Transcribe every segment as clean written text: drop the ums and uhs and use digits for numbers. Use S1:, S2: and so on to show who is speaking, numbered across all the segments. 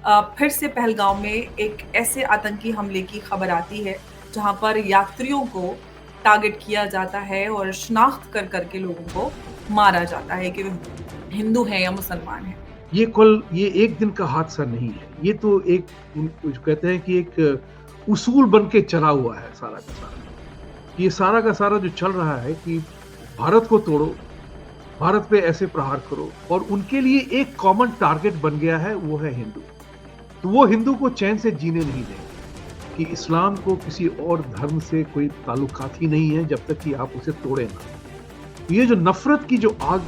S1: फिर से पहलगाम में एक ऐसे आतंकी हमले की खबर आती है, जहां पर यात्रियों को टारगेट किया जाता है और शिनाख्त कर करके लोगों को मारा जाता है कि वे हिंदू हैं या मुसलमान हैं।
S2: ये एक दिन का हादसा नहीं है। ये तो एक कुछ कहते हैं कि एक उसूल बन के चला हुआ है सारा का सारा। ये सारा का सारा जो चल रहा है कि भारत को तोड़ो, भारत पे ऐसे प्रहार करो, और उनके लिए एक कॉमन टारगेट बन गया है, वो है हिंदू। तो वो हिंदू को चैन से जीने नहीं देंगे कि इस्लाम को किसी और धर्म से कोई ताल्लुकात ही नहीं है जब तक कि आप उसे तोड़े ना। तो ये जो नफरत की जो आग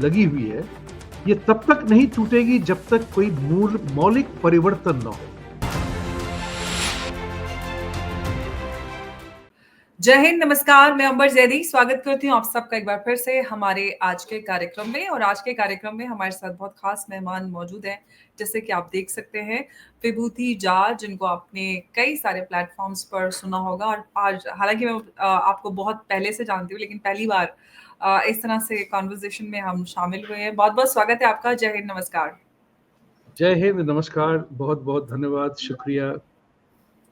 S2: लगी हुई है, ये तब तक नहीं टूटेगी जब तक कोई मौलिक परिवर्तन ना हो।
S1: जय हिंद, नमस्कार। मैं अंबर जैदी स्वागत करती हूँ आप सबका एक बार फिर से हमारे आज के कार्यक्रम में। और आज के कार्यक्रम में हमारे साथ बहुत खास मेहमान मौजूद हैं, जैसे कि आप देख सकते हैं विभूति जा, जिनको आपने कई सारे प्लेटफॉर्म्स पर सुना होगा। और आज हालांकि मैं आपको बहुत पहले से जानती हूँ, लेकिन पहली बार इस तरह से कॉन्वर्जेशन में हम शामिल हुए हैं। बहुत बहुत स्वागत है आपका। जय हिंद, नमस्कार।
S2: जय हिंद, नमस्कार। बहुत बहुत धन्यवाद, शुक्रिया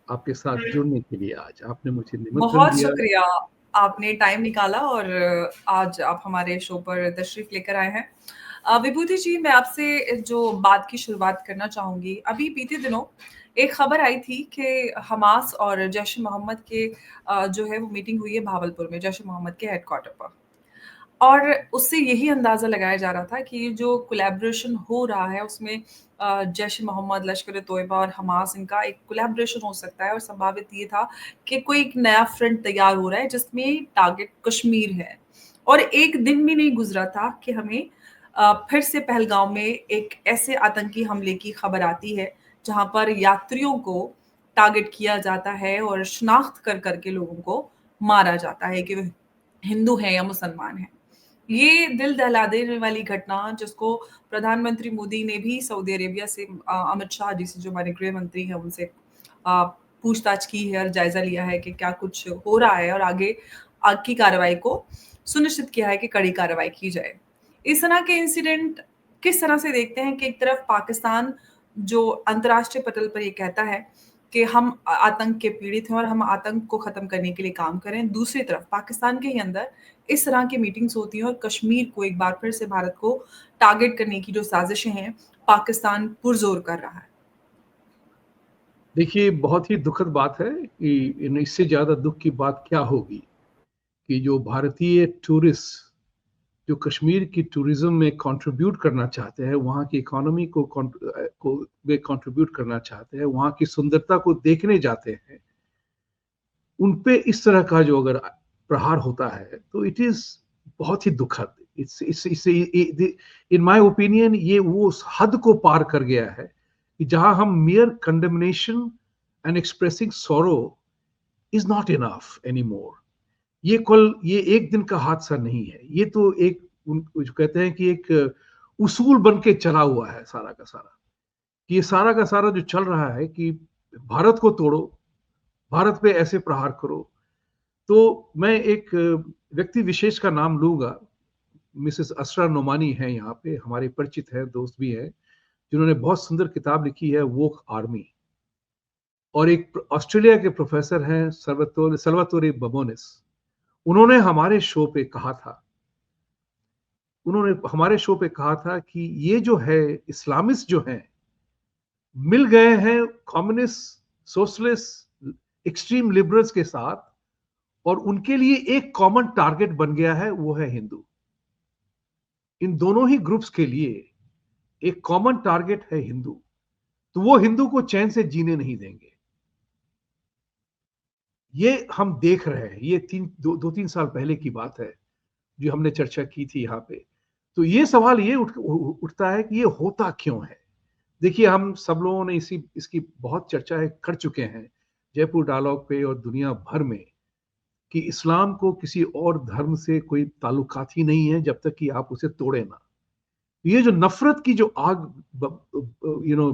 S2: आपके साथ जुड़ने के लिए। आज आपने मुझे निमंत्रण
S1: बहुत
S2: दिया।
S1: शुक्रिया, आपने टाइम निकाला और आज आप हमारे शो पर तशरीफ लेकर आए हैं। विभूति जी, मैं आपसे जो बात की शुरुआत करना चाहूँगी, अभी बीते दिनों एक खबर आई थी कि हमास और जैश-ए-मोहम्मद के जो है वो मीटिंग हुई है भावलपुर में, जैश-ए-मोहम्मद के हेडक्वार्टर पर। और उससे यही अंदाज़ा लगाया जा रहा था कि ये जो कोलैबोरेशन हो रहा है उसमें जैश-ए-मोहम्मद, लश्कर-ए-तोयबा और हमास, इनका एक कोलैबोरेशन हो सकता है। और संभावित ये था कि कोई एक नया फ्रंट तैयार हो रहा है जिसमें टारगेट कश्मीर है। और एक दिन भी नहीं गुज़रा था कि हमें फिर से पहलगाम में एक ऐसे आतंकी हमले की खबर आती है, जहाँ पर यात्रियों को टारगेट किया जाता है और शिनाख्त कर करके लोगों को मारा जाता है कि वे हिंदू हैं या मुसलमान हैं। ये दिल दहला देने वाली घटना, जिसको प्रधानमंत्री मोदी ने भी सऊदी अरेबिया से अमित शाह जी से, जो हमारे गृह मंत्री हैं, उनसे पूछताछ की है और जायज़ा लिया है कि क्या कुछ हो रहा है, और आगे की कार्रवाई को सुनिश्चित किया है कि कड़ी कार्रवाई की जाए। इस तरह के इंसिडेंट किस तरह से देखते हैं कि एक तरफ पाकिस्तान जो अंतर्राष्ट्रीय पटल पर ये कहता है कि हम आतंक के पीड़ित हैं और हम आतंक को खत्म करने के लिए काम करें, दूसरी तरफ पाकिस्तान के ही अंदर इस तरह की मीटिंग्स होती हैं और कश्मीर को एक बार फिर से भारत को टारगेट करने की जो साजिशें हैं, पाकिस्तान पुरजोर कर रहा है।
S2: देखिए, बहुत ही दुखद बात है कि इससे ज्यादा दुख की बात क्या होगी कि जो भारतीय टूरिस्ट जो कश्मीर की टूरिज्म में कंट्रीब्यूट करना चाहते हैं, वहाँ की इकोनॉमी को वे कंट्रीब्यूट करना चाहते हैं, वहाँ की सुंदरता को देखने जाते हैं, उन पे इस तरह का जो अगर प्रहार होता है तो इट इज बहुत ही दुखद। इन माय ओपिनियन ये वो उस हद को पार कर गया है कि जहां हम मियर कंडेमनेशन एंड एक्सप्रेसिंग सोरो is not enough any more. ये एक दिन का हादसा नहीं है। ये तो एक जो कहते हैं कि एक उसूल बन के चला हुआ है सारा का सारा। कि ये सारा का सारा जो चल रहा है कि भारत को तोड़ो, भारत पे ऐसे प्रहार करो। तो मैं एक व्यक्ति विशेष का नाम लूंगा। मिसेस असरा नोमानी है, यहाँ पे हमारे परिचित है, दोस्त भी है, जिन्होंने बहुत सुंदर किताब लिखी है, वोक आर्मी। और एक ऑस्ट्रेलिया के प्रोफेसर हैं, सल्वातोरे बमोनिस। उन्होंने हमारे शो पे कहा था उन्होंने हमारे शो पे कहा था कि ये जो है इस्लामिस्ट जो हैं, मिल गए हैं कम्युनिस्ट, सोशलिस्ट, एक्सट्रीम लिबरल्स के साथ, और उनके लिए एक कॉमन टारगेट बन गया है, वो है हिंदू। इन दोनों ही ग्रुप्स के लिए एक कॉमन टारगेट है हिंदू। तो वो हिंदू को चैन से जीने नहीं देंगे। ये हम देख रहे हैं। ये दो तीन साल पहले की बात है जो हमने चर्चा की थी यहाँ पे। तो ये सवाल ये उठता है कि ये होता क्यों है। देखिए, हम सब लोगों ने इसकी बहुत चर्चा कर चुके हैं जयपुर डायलॉग पे और दुनिया भर में, कि इस्लाम को किसी और धर्म से कोई ताल्लुकात ही नहीं है जब तक कि आप उसे तोड़े ना। ये जो नफरत की जो आग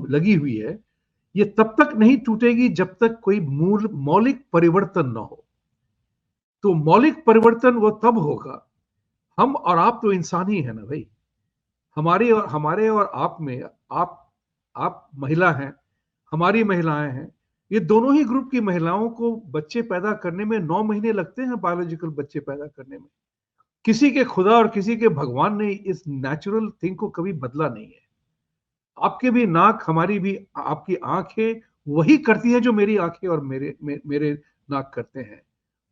S2: लगी हुई है, ये तब तक नहीं टूटेगी जब तक कोई मौलिक परिवर्तन ना हो। तो मौलिक परिवर्तन वो तब होगा, हम और आप तो इंसान ही है ना भाई। हमारे और आप में, आप आप महिला हैं, हमारी महिलाएं हैं, ये दोनों ही ग्रुप की महिलाओं को बच्चे पैदा करने में 9 महीने लगते हैं, बायोलॉजिकल बच्चे पैदा करने में। किसी के खुदा और किसी के भगवान ने इस नेचुरल थिंग को कभी बदला नहीं है। आपके भी नाक, हमारी भी, आपकी आंखें वही करती हैं जो मेरी आंखें और मेरे नाक करते हैं।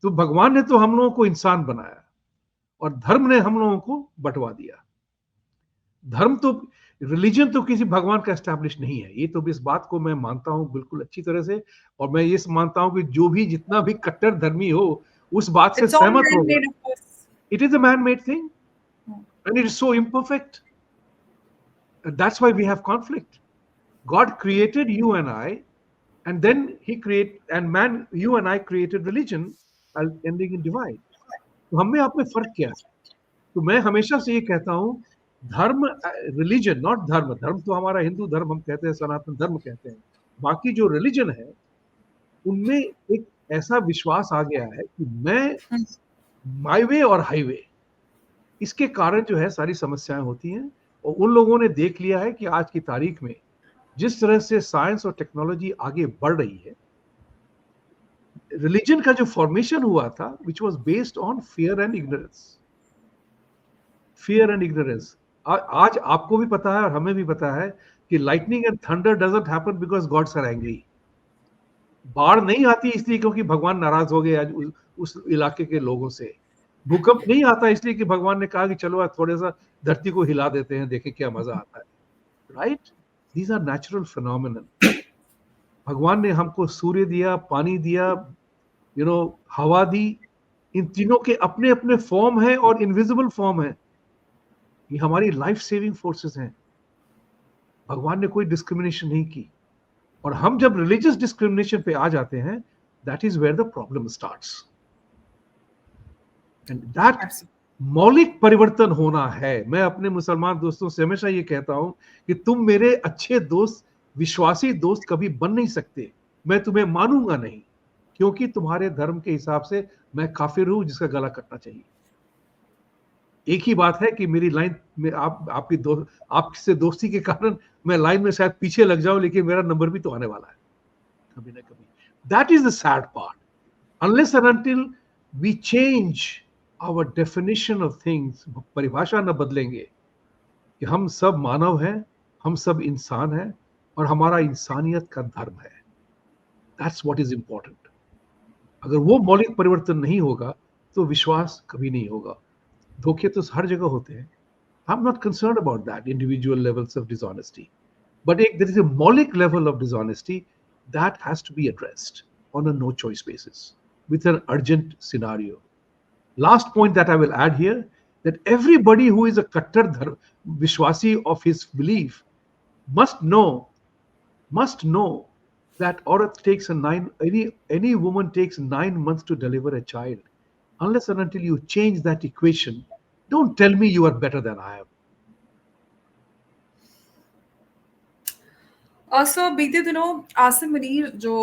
S2: तो भगवान ने तो हम लोगों को इंसान बनाया और धर्म ने हम लोगों को बंटवा दिया। धर्म तो, रिलीजन तो किसी भगवान का एस्टैब्लिश नहीं है, ये तो इस बात को मैं मानता हूं बिल्कुल अच्छी तरह से। और मैं ये मानता हूं कि जो भी जितना भी कट्टर धर्मी हो उस बात से
S1: It's all
S2: सहमत होगा।
S1: man-made, of course.
S2: It is a man made thing
S1: Hmm.
S2: and it is so imperfect. And that's why we have conflict. God created you and I, and then He create and man, you and I created religion, ending in divide. तो हम में आप में फर्क क्या है? तो मैं हमेशा से ये कहता हूँ, धर्म, रिलीजन नॉट धर्म, धर्म तो हमारा हिंदू धर्म हम कहते हैं, सनातन धर्म कहते हैं। बाकी जो रिलीजन है उनमें एक ऐसा विश्वास आ गया है कि मैं, माई वे और हाईवे, इसके कारण जो है सारी समस्याएं होती हैं। और उन लोगों ने देख लिया है कि आज की तारीख में जिस तरह से साइंस और टेक्नोलॉजी आगे बढ़ रही है, रिलीजन का जो फॉर्मेशन हुआ था which was based on fear and ignorance, fear and ignorance. आज आपको भी पता है और हमें भी पता है कि lightning and thunder doesn't happen because gods are angry. बाढ़ नहीं आती इसलिए क्योंकि भगवान नाराज हो गए आज उस इलाके के लोगों से। भूकंप नहीं आता इसलिए कि भगवान ने कहा कि चलो आज थोड़ा सा धरती को हिला देते हैं, देखें क्या मजा आता है। Right, these are natural phenomenon. भगवान ने हमको सूर्य दिया, पानी दिया, हवा दी। इन तीनों के अपने अपने फॉर्म है और इनविजिबल फॉर्म है। ये हमारी लाइफ सेविंग फोर्सेस हैं। भगवान ने कोई डिस्क्रिमिनेशन नहीं की। और हम जब रिलीजियस डिस्क्रिमिनेशन पे आ जाते हैं, that is where the problem starts. And that मौलिक परिवर्तन होना है। मैं अपने मुसलमान दोस्तों से हमेशा ये कहता हूं कि तुम मेरे अच्छे दोस्त, विश्वासी दोस्त कभी बन नहीं सकते, मैं तुम्हें मानूंगा नहीं, क्योंकि तुम्हारे धर्म के हिसाब से मैं काफिर हूं जिसका गला कटना चाहिए। एक ही बात है कि मेरी लाइन में आपसे दोस्ती के कारण मैं लाइन में शायद पीछे लग जाऊं, लेकिन मेरा नंबर भी तो आने वाला है कभी ना कभी। That is the sad part. Unless and until we change our definition of things, परिभाषा न बदलेंगे कि हम सब मानव हैं, हम सब इंसान हैं और हमारा इंसानियत का धर्म है। That's what is important. अगर वो मौलिक परिवर्तन नहीं होगा तो विश्वास कभी नहीं होगा। धोखे तो हर जगह होते हैं। I'm not concerned about that individual levels of dishonesty, but there is a maulic level of dishonesty that has to be addressed on a no choice basis with an urgent scenario. Last point that I will add here, that everybody who is a kattar vishwasi of his belief must know that aurat takes any woman takes 9 months to deliver a child. Unless and until you change that equation, don't tell me you are better than I am.
S1: Sir, बीते दिनों आसिम मुनीर जो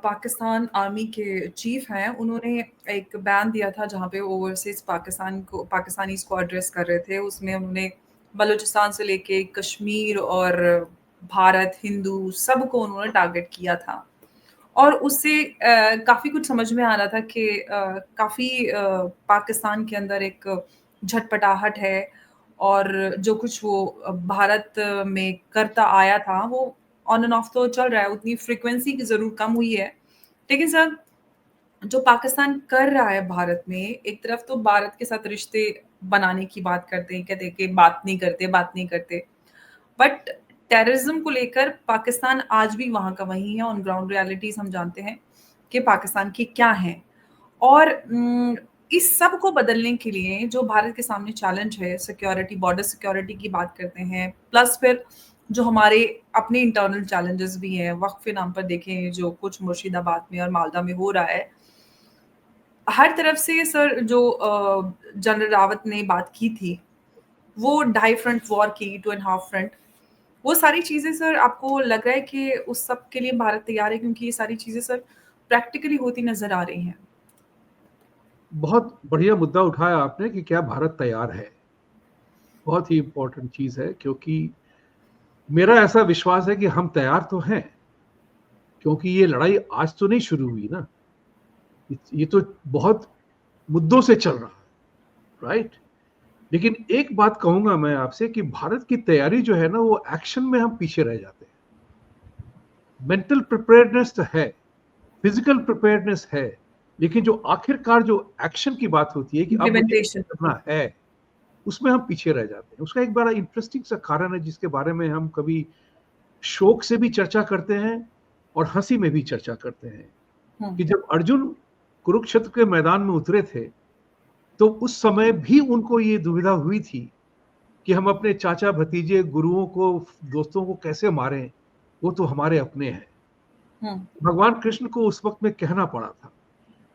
S1: Pakistan army के chief हैं, उन्होंने एक बयान दिया था जहाँ पे ओवरसीज़ पाकिस्तानीज़ को एड्रेस कर रहे थे। उसमें उन्होंने बलूचिस्तान से लेके कश्मीर और भारत, हिंदू सबको उन्होंने टारगेट किया था। और उससे काफ़ी कुछ समझ में आ रहा था कि काफ़ी पाकिस्तान के अंदर एक झटपटाहट है और जो कुछ वो भारत में करता आया था, वो ऑन एंड ऑफ तो चल रहा है, उतनी फ्रीक्वेंसी की ज़रूर कम हुई है। लेकिन सर, जो पाकिस्तान कर रहा है भारत में, एक तरफ तो भारत के साथ रिश्ते बनाने की बात करते हैं, कहते हैं कि बात नहीं करते। बट टेररिज्म को लेकर पाकिस्तान आज भी वहाँ का वहीं है। ऑन ग्राउंड रियलिटीज़ हम जानते हैं कि पाकिस्तान की क्या हैं। और इस सब को बदलने के लिए जो भारत के सामने चैलेंज है, सिक्योरिटी, बॉर्डर सिक्योरिटी की बात करते हैं, प्लस फिर जो हमारे अपने इंटरनल चैलेंजेस भी हैं, वक़्फ़ के नाम पर देखें जो कुछ मुर्शिदाबाद में और मालदा में हो रहा है। हर तरफ से सर जो जनरल रावत ने बात की थी, वो ढाई फ्रंट वॉर की, 2 एंड हाफ फ्रंट, वो सारी चीज़ें सर आपको लग रहा है कि उस सब के लिए भारत तैयार है? क्योंकि ये सारी चीज़ें सर प्रैक्टिकली होती नज़र आ रही हैं।
S2: बहुत बढ़िया मुद्दा उठाया आपने कि क्या भारत तैयार है। बहुत ही इंपॉर्टेंट चीज है, क्योंकि मेरा ऐसा विश्वास है कि हम तैयार तो हैं, क्योंकि ये लड़ाई आज तो नहीं शुरू हुई ना, ये तो बहुत मुद्दों से चल रहा है, राइट। लेकिन एक बात कहूंगा मैं आपसे कि भारत की तैयारी जो है ना, वो एक्शन में हम पीछे रह जाते हैं। मेंटल प्रिपेयर्डनेस तो है, फिजिकल प्रिपेयर्डनेस है, लेकिन जो आखिरकार जो एक्शन की बात होती है कि अब मुझे
S1: इम्प्लीमेंटेशन।
S2: करना है, उसमें हम पीछे रह जाते हैं। उसका एक बड़ा इंटरेस्टिंग सा कारण है जिसके बारे में हम कभी शोक से भी चर्चा करते हैं और हंसी में भी चर्चा करते हैं, कि जब अर्जुन कुरुक्षेत्र के मैदान में उतरे थे, तो उस समय भी उनको ये दुविधा हुई थी कि हम अपने चाचा भतीजे गुरुओं को, दोस्तों को कैसे मारें, वो तो हमारे अपने हैं। भगवान कृष्ण को उस वक्त में कहना पड़ा था।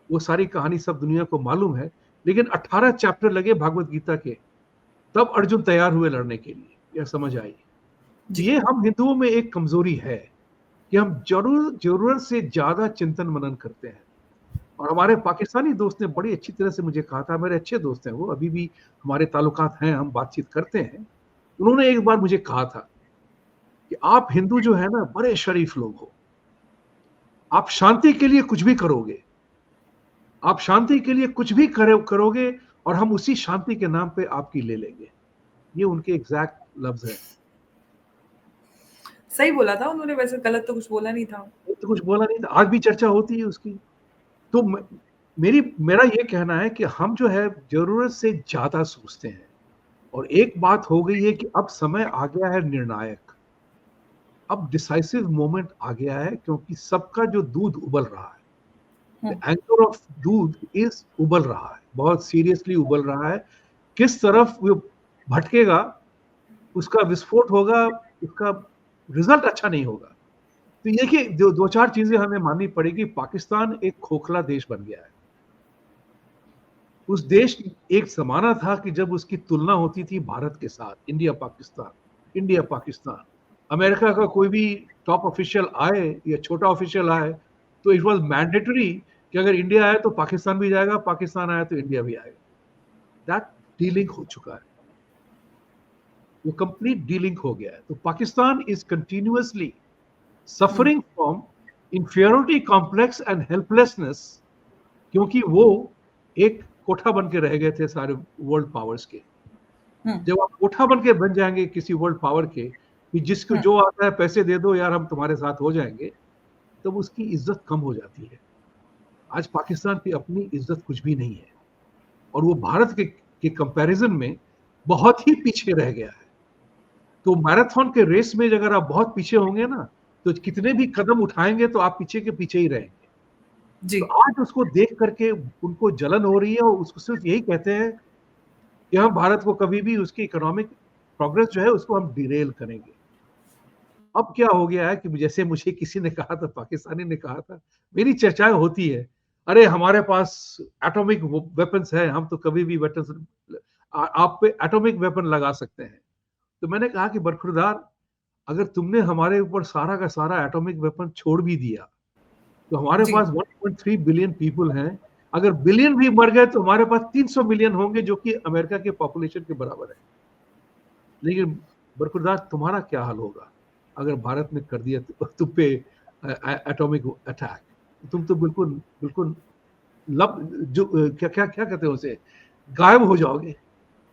S2: वो सारी कहानी सब दुनिया को मालूम है, लेकिन 18 चैप्टर लगे भागवत गीता के, तब अर्जुन तैयार हुए लड़ने के लिए, यह समझ आई। ये हम हिंदुओं में एक कमजोरी है कि हम जरूरत से ज्यादा चिंतन मनन करते हैं। और हमारे पाकिस्तानी दोस्त ने बड़ी अच्छी तरह से मुझे कहा था, मेरे अच्छे दोस्त हैं वो, अभी भी हमारे ताल्लुकात हैं, हम बातचीत करते हैं। उन्होंने एक बार मुझे कहा था कि आप हिंदू जो है ना, बड़े शरीफ लोग हो, आप शांति के लिए कुछ भी करोगे, आप शांति के लिए कुछ भी करोगे, और हम उसी शांति के नाम पे आपकी ले लेंगे। ये उनके एग्जैक्ट लफ्ज हैं।
S1: सही बोला था उन्होंने, वैसे गलत तो कुछ बोला नहीं था।
S2: तो कुछ बोला नहीं था, आज भी चर्चा होती है उसकी। तो मेरा ये कहना है कि हम जो है जरूरत से ज्यादा सोचते हैं, और एक बात हो गई है कि अब समय आ गया है निर्णायक, अब डिसाइसिव मोमेंट आ गया है, क्योंकि सबका जो दूध उबल रहा है, एंकर ऑफ दूध इज उबल रहा है, बहुत सीरियसली उबल रहा है। किस तरफ वो भटकेगा, उसका विस्फोट होगा, उसका रिजल्ट अच्छा नहीं होगा। तो ये कि दो चार चीजें हमें माननी पड़ेगी। पाकिस्तान एक खोखला देश बन गया है। उस देश, एक जमाना था कि जब उसकी तुलना होती थी भारत के साथ, India Pakistan, India Pakistan. America का कोई भी टॉप ऑफिशियल आए या छोटा ऑफिशियल आए, तो इट वाज मैंडेटरी कि अगर इंडिया आए तो पाकिस्तान भी जाएगा, पाकिस्तान आया तो इंडिया भी आएगा। दैट डीलिंग हो चुका है, वो कंप्लीट डीलिंग हो गया है। तो Pakistan is continuously suffering from inferiority complex and helplessness, क्योंकि वो एक कोठा बन के रह गए थे सारे वर्ल्ड पावर्स के। जब आप कोठा बन के बन जाएंगे किसी वर्ल्ड पावर के, कि जिसको जो आता है पैसे दे दो यार, हम तुम्हारे साथ हो जाएंगे, तब उसकी इज्जत कम हो जाती है। आज पाकिस्तान की अपनी इज्जत कुछ भी नहीं है, और वो भारत के कंपैरिजन में बहुत ही पीछे रह गया है। तो मैराथन के रेस में अगर आप बहुत पीछे होंगे ना, तो कितने भी कदम उठाएंगे तो आप पीछे के पीछे ही रहेंगे। तो आज उसको देख करके उनको जलन हो रही है, और उसको सिर्फ यही कहते हैं कि हम भारत को कभी भी उसकी इकोनॉमिक प्रोग्रेस जो है उसको हम डिरेल करेंगे। अब क्या हो गया है कि जैसे मुझे किसी ने कहा था, पाकिस्तानी ने कहा था, मेरी चर्चाएं होती है, अरे हमारे पास एटॉमिक वेपन्स है, हम तो कभी भी वेपन्स, आप पे एटॉमिक वेपन लगा सकते हैं। तो मैंने कहा कि बरखुरदार, अगर तुमने हमारे ऊपर सारा का सारा एटॉमिक वेपन छोड़ भी दिया, तो हमारे पास 1.3 बिलियन पीपल हैं। अगर बिलियन भी मर गए तो हमारे पास 300 मिलियन होंगे, जो कि अमेरिका के पॉपुलेशन के बराबर है। लेकिन बरखुरदार, तुम्हारा क्या हाल होगा अगर भारत ने कर दिया तुम पे एटॉमिक अटैक? तुम तो बिल्कुल बिल्कुल जो क्या क्या क्या कहते हो उसे, गायब हो जाओगे।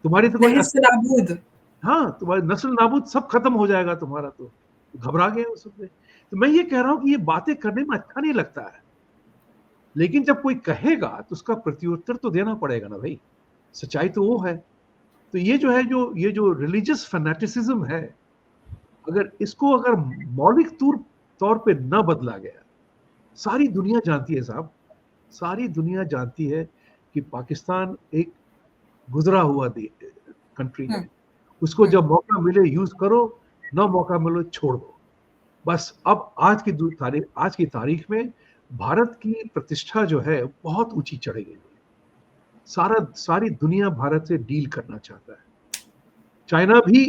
S2: तुम्हारी तो कोई हाँ, तुम्हारी नस्ल नाबूद सब खत्म हो जाएगा तुम्हारा। तो घबरा गए उसमें। तो मैं ये कह रहा हूं कि ये बातें करने में अच्छा नहीं लगता है, लेकिन जब कोई कहेगा तो उसका प्रत्युत्तर तो देना पड़ेगा ना भाई। सच्चाई तो वो है। तो ये जो है, ये जो रिलीजियस फैनेटिसिज्म है, अगर इसको अगर मौलिक तौर पे न बदला गया, सारी दुनिया जानती है साहब, सारी दुनिया जानती है कि पाकिस्तान एक गुजरा हुआ कंट्री है। उसको जब मौका मिले यूज करो, ना मौका मिले छोड़ दो। बस अब आज की तारीख में भारत की प्रतिष्ठा जो है बहुत ऊंची चढ़ गई है। सारी दुनिया भारत से डील करना चाहता है। चाइना भी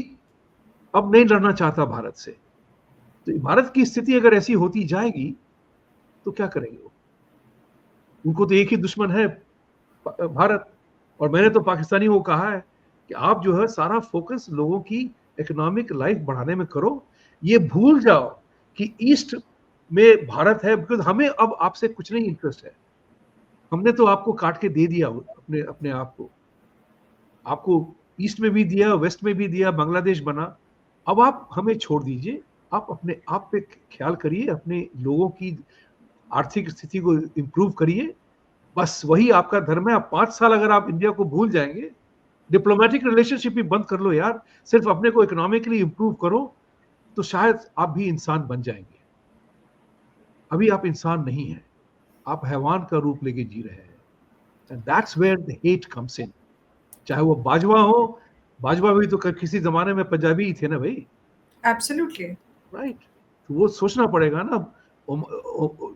S2: अब नहीं लड़ना चाहता भारत से। तो भारत की स्थिति अगर ऐसी होती जाएगी तो क्या करेंगे वो? उनको तो एक ही दुश्मन है, भारत। और मैंने तो पाकिस्तानी को कहा है कि आप जो है सारा फोकस लोगों की इकोनॉमिक लाइफ बढ़ाने में करो, ये भूल जाओ कि ईस्ट में भारत है, बिकॉज हमें अब आपसे कुछ नहीं इंटरेस्ट है। हमने तो आपको काट के दे दिया अपने अपने आप को, आपको ईस्ट में भी दिया, वेस्ट में भी दिया, बांग्लादेश बना। अब आप हमें छोड़ दीजिए, आप अपने आप पे ख्याल करिए, अपने लोगों की आर्थिक स्थिति को इम्प्रूव करिए, बस वही आपका धर्म है। आप 5 साल अगर आप इंडिया को भूल जाएंगे, डिप्लोमेटिक रिलेशनशिप भी बंद कर लो यार, सिर्फ अपने को इकोनॉमिकली इंप्रूव करो, तो शायद आप भी इंसान बन जाएंगे। अभी आप इंसान नहीं हैं, आप हैवान का रूप लेके जी रहे हैं, and that's where the hate comes in. चाहे वो बाजवा हो, बाजवा भी तो किसी जमाने में पंजाबी ही थे ना भाई,
S1: एब्सोल्युटली।
S2: राइट? तो वो सोचना पड़ेगा ना।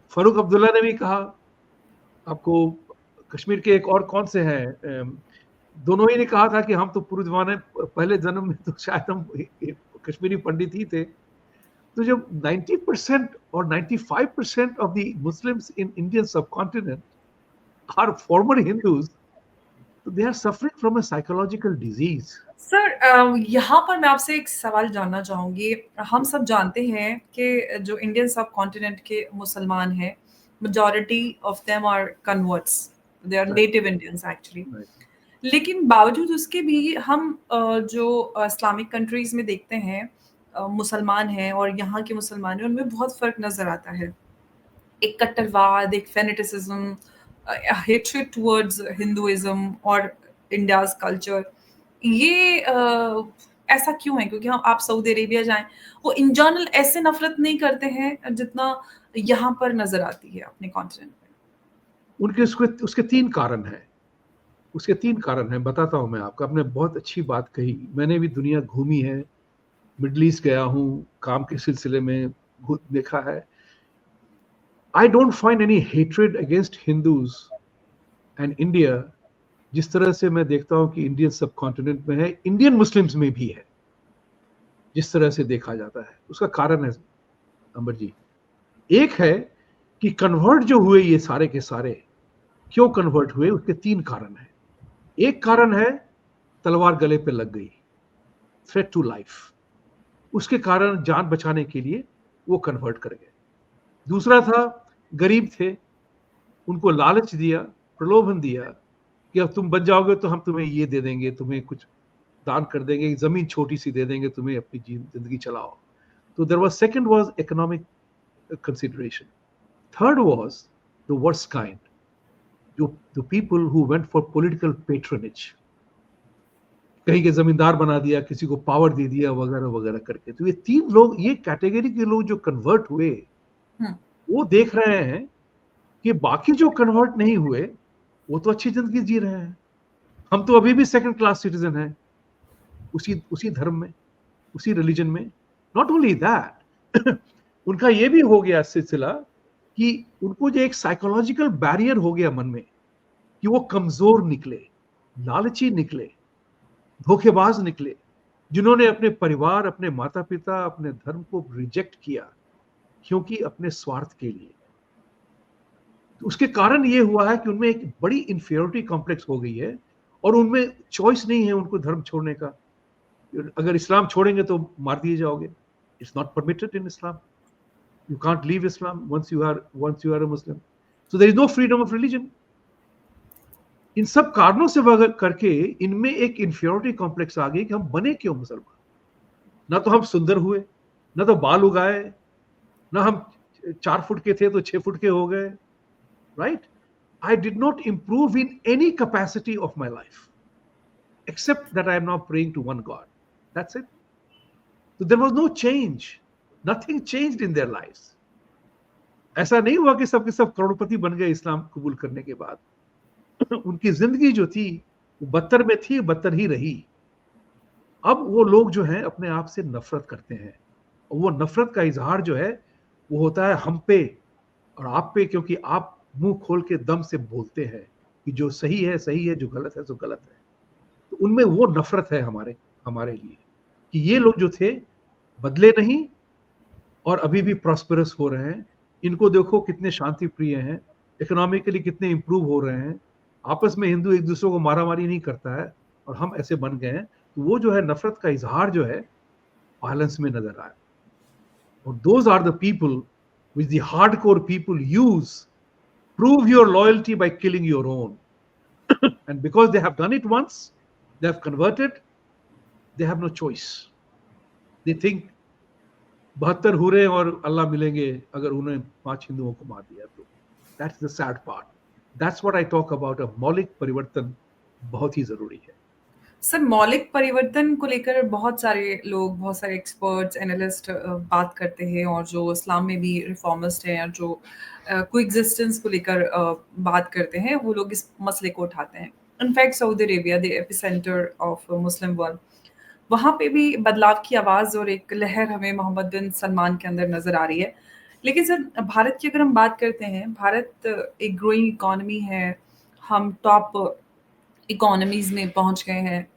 S2: फारूक अब्दुल्ला ने भी कहा आपको, कश्मीर के एक और कौन से हैं, दोनों ही ने कहा था कि हम तो पूर्व जमाने पहले जन्म में तो शायद हम कश्मीरी पंडित ही थे। तो जब 90% और 95% of the Muslims in Indian subcontinent are former Hindus, तो they are suffering from a psychological disease.
S1: Sir, यहाँ पर मैं आपसे एक सवाल जानना चाहूँगी। हम सब जानते हैं कि जो इंडियन सबकॉन्टिनेंट के मुसलमान हैं, majority of them are converts, they are native Indians actually. लेकिन बावजूद उसके भी हम जो इस्लामिक कंट्रीज़ में देखते हैं, मुसलमान हैं और यहाँ के मुसलमान हैं, उनमें बहुत फ़र्क नज़र आता है। एक कट्टरवाद, एक फेनेटिसिज्म, हेट्रेड टुवर्ड्स हिंदुइज्म और इंडियाज़ कल्चर। ये ऐसा क्यों है? क्योंकि हम आप सऊदी अरेबिया जाएँ, वो इन जनरल ऐसे नफ़रत नहीं करते हैं जितना यहाँ पर नज़र आती है अपने कॉन्टिनेंट में।
S2: उनके उसके 3 कारण हैं। उसके 3 कारण हैं, बताता हूँ मैं आपको। आपने बहुत अच्छी बात कही। मैंने भी दुनिया घूमी है, मिडल ईस्ट गया हूँ, काम के सिलसिले में देखा है। I don't find any hatred against Hindus and India, जिस तरह से मैं देखता हूँ कि इंडियन सब कॉन्टिनेंट में है, इंडियन मुस्लिम्स में भी है, जिस तरह से देखा जाता है। उसका कारण है अंबर जी, एक है कि कन्वर्ट जो हुए ये सारे के सारे, क्यों कन्वर्ट हुए, उसके 3 कारण हैं। एक कारण है तलवार गले पे लग गई, थ्रेट टू लाइफ, उसके कारण जान बचाने के लिए वो कन्वर्ट कर गए। दूसरा था गरीब थे, उनको लालच दिया, प्रलोभन दिया कि अब तुम बच जाओगे तो हम तुम्हें ये दे देंगे, तुम्हें कुछ दान कर देंगे, जमीन छोटी सी दे देंगे, तुम्हें अपनी जिंदगी चलाओ। तो there was, second was economic consideration. Third was the worst kind, जो the people who went for political patronage, कहीं के जमींदार बना दिया, किसी को पावर दे दिया, वगैरह वगैरह करके। तो ये 3 लोग, ये कैटेगरी के लोग जो कन्वर्ट हुए,
S1: हुँ।
S2: वो देख रहे हैं कि बाकी जो कन्वर्ट नहीं हुए वो तो अच्छी जिंदगी जी रहे हैं, हम तो अभी भी सेकंड क्लास सिटीजन हैं उसी उसी धर्म में, उसी रिलीजन में। नॉट ओनली दैट, उनका ये भी हो गया सिलसिला कि उनको जो एक साइकोलॉजिकल बैरियर हो गया मन में, कि वो कमजोर निकले, लालची निकले, धोखेबाज निकले, जिन्होंने अपने परिवार, अपने माता पिता, अपने धर्म को रिजेक्ट किया क्योंकि अपने स्वार्थ के लिए। तो उसके कारण ये हुआ है कि उनमें एक बड़ी इंफीरियरिटी कॉम्प्लेक्स हो गई है, और उनमें चॉइस नहीं है उनको धर्म छोड़ने का। अगर इस्लाम छोड़ेंगे तो मार दिए जाओगे, it's not permitted in Islam, you can't leave Islam once you are a Muslim, so there is no freedom of religion. इन सब कारणों से वगैरह करके इनमें एक इंफीरियरिटी कॉम्प्लेक्स आ गई कि हम बने क्यों मुसलमान। ना तो हम सुंदर हुए, ना तो बाल उगाए, ना हम 4 फुट के थे तो 6 फुट के हो गए, right? I did not improve in any capacity of my life, except that I am now praying to one God. That's it. So there was no change. Nothing changed in their lives. ऐसा नहीं हुआ कि सबके सब करोड़पति बन गए इस्लाम कबूल करने के बाद। उनकी जिंदगी जो थी वो बदतर में थी, बदतर ही रही। अब वो लोग जो हैं अपने आप से नफरत करते हैं, और वो नफरत का इजहार जो है वो होता है हम पे और आप पे, क्योंकि आप मुंह खोल के दम से बोलते हैं कि जो सही है सही है, जो गलत है सो गलत है। तो उनमें वो नफरत है हमारे हमारे लिए कि ये लोग जो थे बदले नहीं और अभी भी प्रॉस्पेरस हो रहे हैं। इनको देखो कितने शांति प्रिय हैं, इकोनॉमिकली कितने इंप्रूव हो रहे हैं, आपस में हिंदू एक दूसरे को मारामारी नहीं करता है, और हम ऐसे बन गए हैं। तो वो जो है नफरत का इजहार जो है वायलेंस में नजर आया। और those are the people which the hardcore people use, prove your loyalty by killing your own. And because they have done it once, they have converted, they have no choice. They think 72 हुरे और अल्लाह मिलेंगे अगर उन्हें 5 हिंदुओं को मार दिया तो. That's the sad part. That's what I talk about. a मौलिक परिवर्तन बहुत ही जरूरी है.
S1: सर, मौलिक परिवर्तन को लेकर बहुत सारे लोग, बहुत सारे एक्सपर्ट्स, एनालिस्ट बात करते हैं, और जो इस्लाम में भी रिफॉर्मिस्ट हैं और जो कोएग्जिस्टेंस को लेकर बात करते हैं, वो लोग इस मसले को उठाते हैं. In fact Saudi Arabia, the epicentre of Muslim world, वहाँ पे भी बदलाव की आवाज़ और एक लहर हमें मोहम्मद बिन सलमान के अंदर नज़र आ रही है. लेकिन सर, भारत की अगर हम बात करते हैं, भारत एक ग्रोइंग इकॉनमी है, हम टॉप इकोनॉमीज़ में पहुँच गए हैं,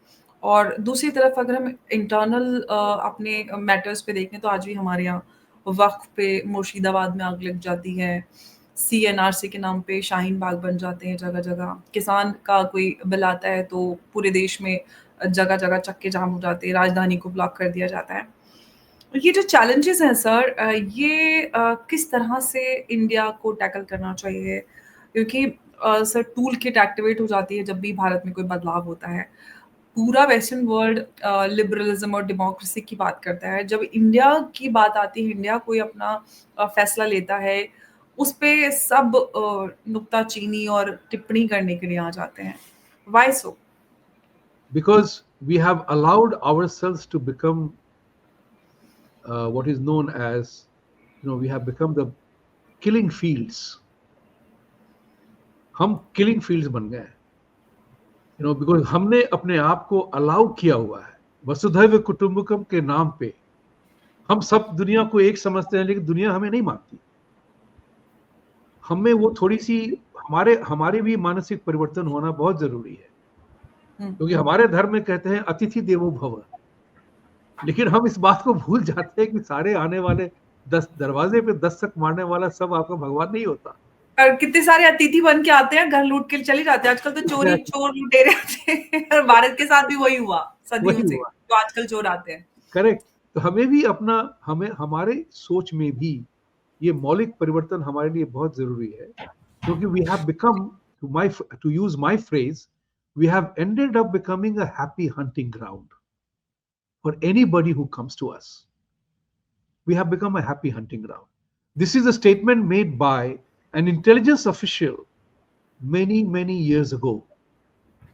S1: और दूसरी तरफ अगर हम इंटरनल अपने मैटर्स पे देखें, तो आज भी हमारे यहाँ वक्फ पे मुर्शिदाबाद में आग लग जाती है, सीएनआरसी के नाम पे शाहीन बाग बन जाते हैं जगह-जगह, किसान का कोई बिल आता है तो पूरे देश में जगह-जगह चक्के जाम हो जाते हैं, राजधानी को ब्लॉक कर दिया जाता है. ये जो चैलेंजेस हैं सर, ये किस तरह से इंडिया को टैकल करना चाहिए? क्योंकि सर, टूल किट एक्टिवेट हो जाती है जब भी भारत में कोई बदलाव होता है. पूरा वेस्टर्न वर्ल्ड लिबरलिज्म और डेमोक्रेसी की बात करता है. जब इंडिया की बात आती है, इंडिया कोई अपना फैसला लेता है, उस पे सब नुक्ताचीनी और टिप्पणी करने के लिए आ जाते हैं. Why so?
S2: Because we have allowed ourselves to become what is known as, we have become the killing fields. हम killing fields बन गए हैं, because हमने अपने आप को अलाउ किया हुआ है. वसुधैव कुटुंबकम के नाम पे हम सब दुनिया को एक समझते हैं, लेकिन दुनिया हमें नहीं मानती. हमें वो थोड़ी सी हमारे भी मानसिक परिवर्तन होना बहुत जरूरी है, क्योंकि हमारे धर्म में कहते हैं अतिथि देवो भव, लेकिन हम इस बात को भूल जाते हैं कि सारे आने वाले दरवाजे पे दस्तक मारने वाला सब आपका भगवान नहीं होता.
S1: और कितने सारे अतिथि बन के आते हैं, घर लूट के चले जाते हैं. आजकल तो चोर लुटेरे आते हैं. भारत के साथ भी वही हुआ सदियों से, जो आजकल चोर आते हैं.
S2: करेक्ट. तो हमें भी हमारे सोच में भी ये मौलिक परिवर्तन हमारे लिए बहुत जरूरी है, क्योंकि we have become, to use my phrase, we have ended up becoming a happy hunting ground for anybody who comes to us. We have become a happy hunting ground. This is a statement made by an intelligence official many years ago.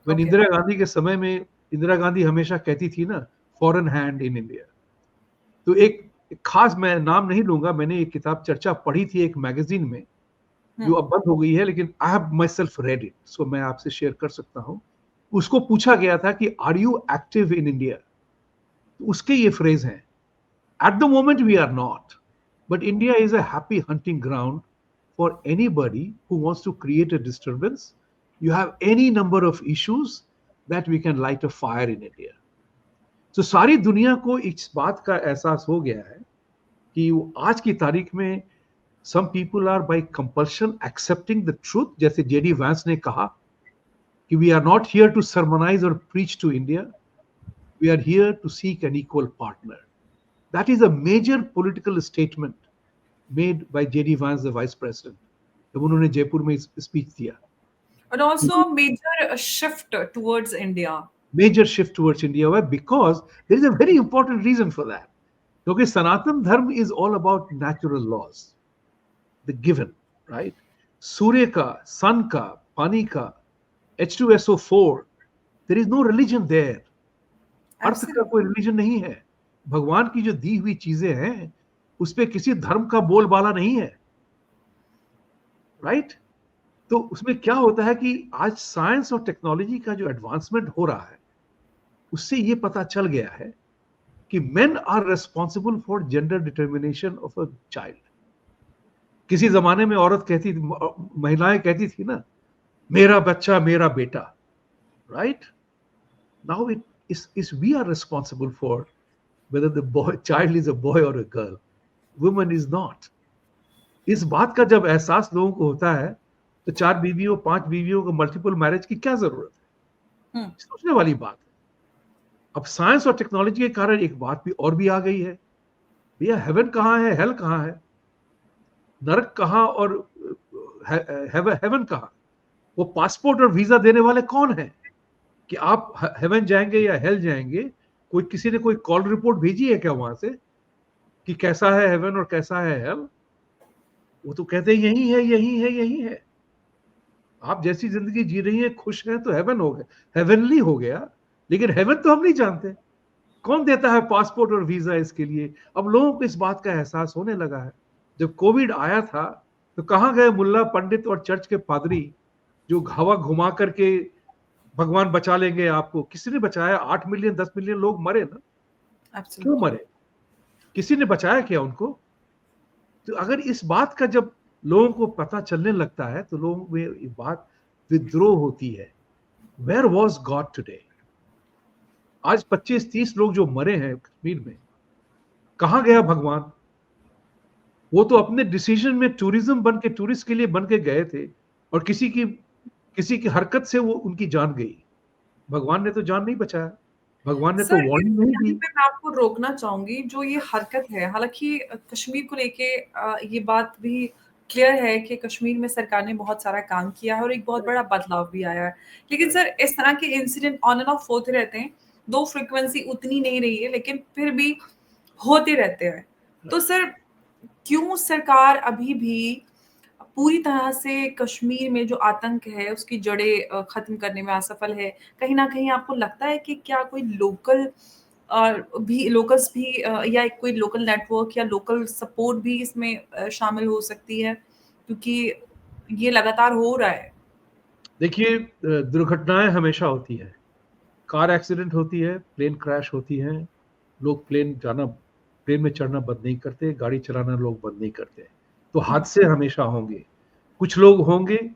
S2: When Indira Gandhi के समय में, इंदिरा गांधी हमेशा कहती थी ना, foreign hand in India. तो एक खास, मैं नाम नहीं लूंगा, मैंने एक किताब चर्चा पढ़ी थी एक मैगजीन में, जो अब बंद हो गई है, लेकिन I have myself read it, so मैं आपसे शेयर कर सकता हूँ. उसको पूछा गया था कि are you active in India, तो उसके ये फ्रेज हैं, at the moment we are not, but India is a happy hunting ground for anybody who wants to create a disturbance. You have any number of issues that we can light a fire in India. तो सारी दुनिया को इस बात का एहसास हो गया है कि आज की तारीख में some people are by compulsion accepting the truth, जैसे जेडी वैंस ने कहा कि we are not here to sermonize or preach to India, we are here to seek an equal partner. That is a major political statement made by JD Vance, the vice president, जब उन्होंने जयपुर में speech दिया.
S1: And also a major shift towards India.
S2: Major shift towards India. Why? Because there is a very important reason for that. क्योंकि सनातन धर्म is all about natural laws, the given, right? सूर्य का, sun का, पानी का, H2SO4, there is no religion there. अर्थ का कोई religion नहीं है. भगवान की जो दी हुई चीजें हैं, उस पे किसी धर्म का बोलबाला नहीं है, राइट? तो उसमें क्या होता है कि आज साइंस और टेक्नोलॉजी का जो एडवांसमेंट हो रहा है, उससे ये पता चल गया है कि men are responsible for gender determination of a child. किसी जमाने में औरत कहती थी, महिलाएं कहती थी ना, मेरा बच्चा मेरा बेटा, right? Now it is we are responsible for whether the child is a boy or a girl. Woman is not. इस बात का जब एहसास लोगों को होता है, तो 4 बीवियों 5 बीवियों को मल्टीपल मैरिज की क्या जरूरत है? सोचने वाली बात है. अब साइंस और टेक्नोलॉजी के कारण एक बात भी और भी आ गई है, भैया हेवन कहाँ है, हेल कहाँ है, नरक कहाँ और हेवन कहाँ? वो पासपोर्ट और वीजा देने वाले कौन है कि आप हेवन जाएंगे या हेल जाएंगे? कोई किसी ने कोई कॉल रिपोर्ट भेजी है क्या वहां से कि कैसा है हेवन और कैसा है हेल? वो तो कहते हैं यही है, यही है, यही है। आप जैसी जिंदगी जी रही हैं, खुश हैं, तो हेवन हो गया, हेवनली हो गया। लेकिन हेवन तो हम नहीं जानते। कौन देता है पासपोर्ट और वीजा इसके लिए? अब लोगों को इस बात का एहसास होने लगा है। जब कोविड आया था तो कहाँ गए मुल्ला पंडित और चर्च के पादरी जो हवा घुमा करके भगवान बचा लेंगे आपको? किसी ने बचाया? 8 मिलियन 10 मिलियन लोग मरे ना। क्यों
S1: एब्सोल्युटली।
S2: मरे? किसी ने बचाया क्या उनको? तो अगर इस बात का जब लोगों को पता चलने लगता है तो लोगों में ये बात विद्रोह होती है। Where was God today? आज 25-30 लोग जो मरे हैं कश्मीर में, कहाँ गया भगवान? वो तो अपने डिसीजन में टूरिज्म बन के, टूरिस्ट के लिए बन के गए थे, और किसी की हरकत से वो उनकी जान गई। भगवान ने तो जान नहीं बचाया, भगवान ने तो
S1: सर,
S2: वार्निंग नहीं
S1: यहाँ
S2: दी।
S1: पे मैं आपको रोकना चाहूँगी, जो ये हरकत है, हालाँकि कश्मीर को लेके ये बात भी क्लियर है कि कश्मीर में सरकार ने बहुत सारा काम किया है और एक बहुत बड़ा बदलाव भी आया है। लेकिन सर, इस तरह के इंसिडेंट ऑन एंड ऑफ होते रहते हैं, दो फ्रीक्वेंसी उतनी नहीं रही है, लेकिन फिर भी होते रहते हैं। तो सर, क्यों सरकार अभी भी पूरी तरह से कश्मीर में जो आतंक है, उसकी जड़ें ख़त्म करने में असफल है? कहीं न कहीं आपको लगता है कि क्या कोई लोकल्स भी या कोई लोकल नेटवर्क या लोकल सपोर्ट भी इसमें शामिल हो सकती है? क्योंकि ये लगातार हो रहा है।
S2: देखिए, दुर्घटनाएं हमेशा होती है। कार एक्सीडेंट होती है, प्लेन क्रैश होती है, लोग प्लेन में चढ़ना बंद नहीं करते, गाड़ी चलाना लोग बंद नहीं करते। तो
S1: हुँ,
S2: हादसे हमेशा होंगे। कुछ लोग होंगे
S1: हुँ,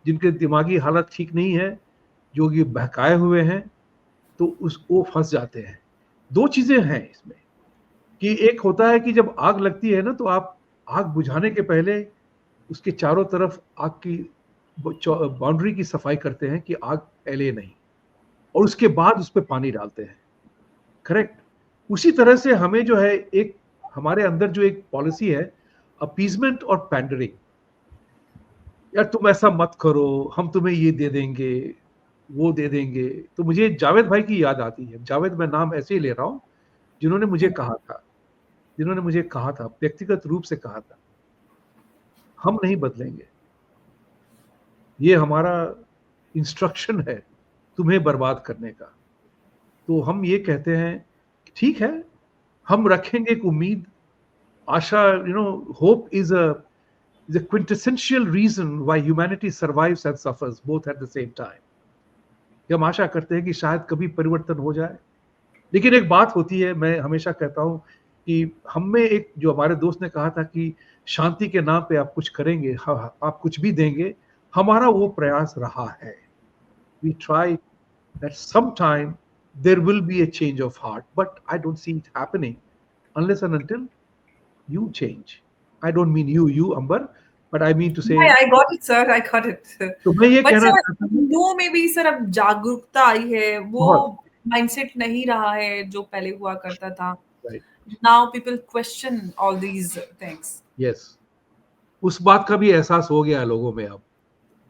S2: जिनके दिमागी हालत ठीक नहीं है, जो ये बहकाए हुए हैं, तो वो फंस जाते हैं। दो चीजें हैं इसमें कि एक होता है कि जब आग लगती है ना, तो आप आग बुझाने के पहले उसके चारों तरफ आग की बाउंड्री की सफाई करते हैं कि आग फैले नहीं, और उसके बाद उस पर पानी डालते हैं। करेक्ट? उसी तरह से हमें जो है, एक हमारे अंदर जो एक पॉलिसी है, अपीजमेंट और पैंडरिंग। यार तुम ऐसा मत करो, हम तुम्हें ये दे देंगे, वो दे देंगे। तो मुझे जावेद भाई की याद आती है। जावेद, मैं नाम ऐसे ही ले रहा हूँ, जिन्होंने मुझे
S1: हुँ,
S2: कहा था, व्यक्तिगत रूप से कहा था, हम नहीं बदलेंगे, ये हमारा इंस्ट्रक्शन है तुम्हें बर्बाद करने का। तो हम ये कहते हैं कि ठीक है, हम रखेंगे एक उम्मीद, आशा। Hope is a quintessential reason why humanity survives and suffers both at the same time। कि हम आशा करते हैं कि शायद कभी परिवर्तन हो जाए। लेकिन एक बात होती है, मैं हमेशा कहता हूँ कि हम में एक, जो हमारे दोस्त ने कहा था कि शांति के नाम पे आप कुछ करेंगे, आप कुछ भी देंगे, हमारा वो प्रयास रहा है। We try that sometime there will be a change of heart, but I don't see it happening unless and until you change। I don't mean you Amber, but I mean to say,
S1: I got it sir, I got it.
S2: तो मैं ये
S1: but
S2: कहना
S1: sir,
S2: चाहता हूँ।
S1: हिंदुओं में भी sir अब जागरूकता आई है, वो
S2: बहुत
S1: माइंडसेट नहीं रहा है जो पहले हुआ करता था।
S2: Right.
S1: Now people question all these things.
S2: Yes, उस बात का भी एहसास हो गया है लोगों में अब।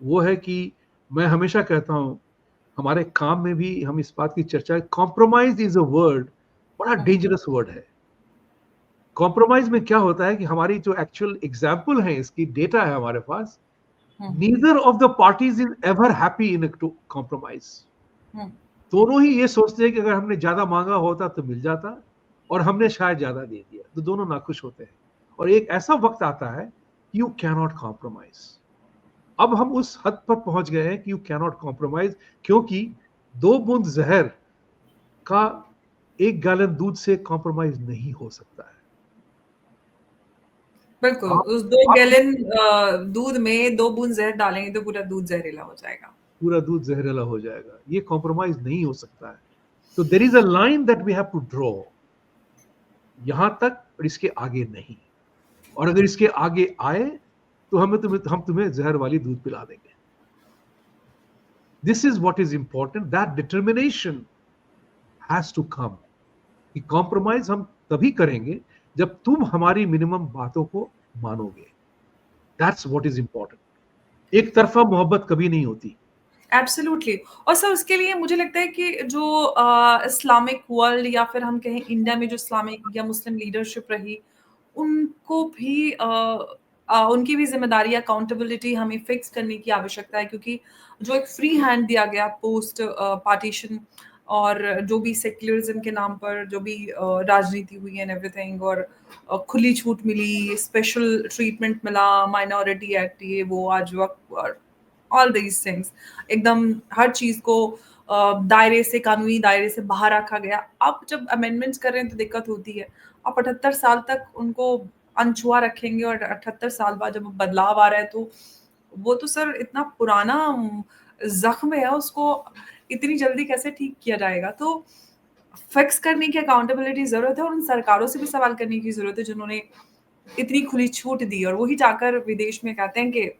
S2: वो है कि मैं हमेशा कहता हूँ, हमारे काम में भी हम इस बात की चर्चा, कॉम्प्रोमाइज इज अ वर्ड, बड़ा डेंजरस वर्ड है। कॉम्प्रोमाइज में क्या होता है कि हमारी जो एक्चुअल एग्जाम्पल है, इसकी डेटा है हमारे पास, neither of the parties is ever happy in a compromise। दोनों ही ये सोचते हैं कि अगर हमने ज्यादा मांगा होता तो मिल जाता, और हमने शायद ज्यादा दे दिया, तो दोनों नाखुश होते हैं। और एक ऐसा वक्त आता है, यू कैनॉट कॉम्प्रोमाइज। अब हम उस हद पर पहुंच गए हैं कि यू कैनॉट कॉम्प्रोमाइज, क्योंकि 2 बूंद जहर का 1 गैलन दूध से कॉम्प्रोमाइज नहीं हो सकता है।
S1: बिल्कुल,
S2: आप
S1: उस 2
S2: आप
S1: गैलन दूध में 2 बूंद ज़हर डालेंगे तो पूरा दूध ज़हरीला हो जाएगा।
S2: पूरा दूध जहरीला हो जाएगा, ये कॉम्प्रोमाइज नहीं हो सकता है। तो there is a line that we have to draw, यहां तक और इसके आगे नहीं। और अगर इसके आगे आए तो हम तुम्हें जहर वाली दूध पिला देंगे। This is what is important, that determination has to come. कि कॉम्प्रोमाइज हम तभी करेंगे जब तुम हमारी मिनिमम बातों को मानोगे। That's what is important. एक तरफा मोहब्बत कभी नहीं होती।
S1: एब्सोल्युटली। और सर उसके लिए मुझे लगता है कि जो इस्लामिक वर्ल्ड या फिर हम कहें इंडिया में जो इस्लामिक या मुस्लिम लीडरशिप रही, उनको भी उनकी भी ज़िम्मेदारी अकाउंटेबिलिटी हमें फिक्स करने की आवश्यकता है, क्योंकि जो एक फ्री हैंड दिया गया पोस्ट पार्टीशन और जो भी सेक्युलरिज़्म के नाम पर जो भी राजनीति हुई एंड एवरीथिंग, और खुली छूट मिली, स्पेशल ट्रीटमेंट मिला, माइनॉरिटी एक्ट, ये वो आज वक़्त और ऑल दीज़ थिंग्स, एकदम हर चीज़ को दायरे से, कानूनी दायरे से बाहर रखा गया। अब जब अमेंडमेंट्स कर रहे हैं तो दिक्कत होती है। आप 78 साल तक उनको अनछुआ रखेंगे और 78 साल बाद जब बदलाव आ रहा है तो वो तो सर इतना पुराना ज़ख्म है, उसको इतनी जल्दी कैसे ठीक किया जाएगा? तो फिक्स करने की अकाउंटेबिलिटी ज़रूरत है और उन सरकारों से भी सवाल करने की ज़रूरत है जिन्होंने इतनी खुली छूट दी और वही जाकर विदेश में कहते हैं कि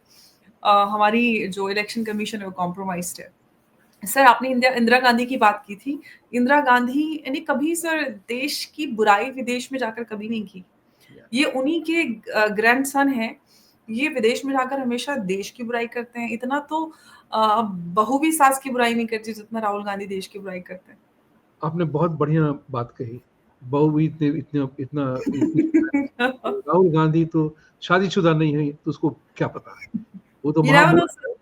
S1: हमारी जो इलेक्शन कमीशन है वो कॉम्प्रोमाइज़्ड है। सर आपने इंदिरा गांधी की बात की थी। इंदिरा गांधी ने कभी सर देश की बुराई विदेश में जाकर कभी नहीं की। ये उन्हीं के ग्रैंडसन हैं। ये विदेश में जाकर हमेशा देश की बुराई करते हैं। इतना तो बहू भी सास की बुराई नहीं करती जितना राहुल गांधी देश की बुराई करते हैं।
S2: आपने बहुत बढ़िया बात कही। बहू भी इतने इतने इतना राहुल गांधी तो शादीशुदा नहीं है, तो उसको क्या पता है। वो तो
S1: You never know,
S2: महामूर्ख,
S1: sir.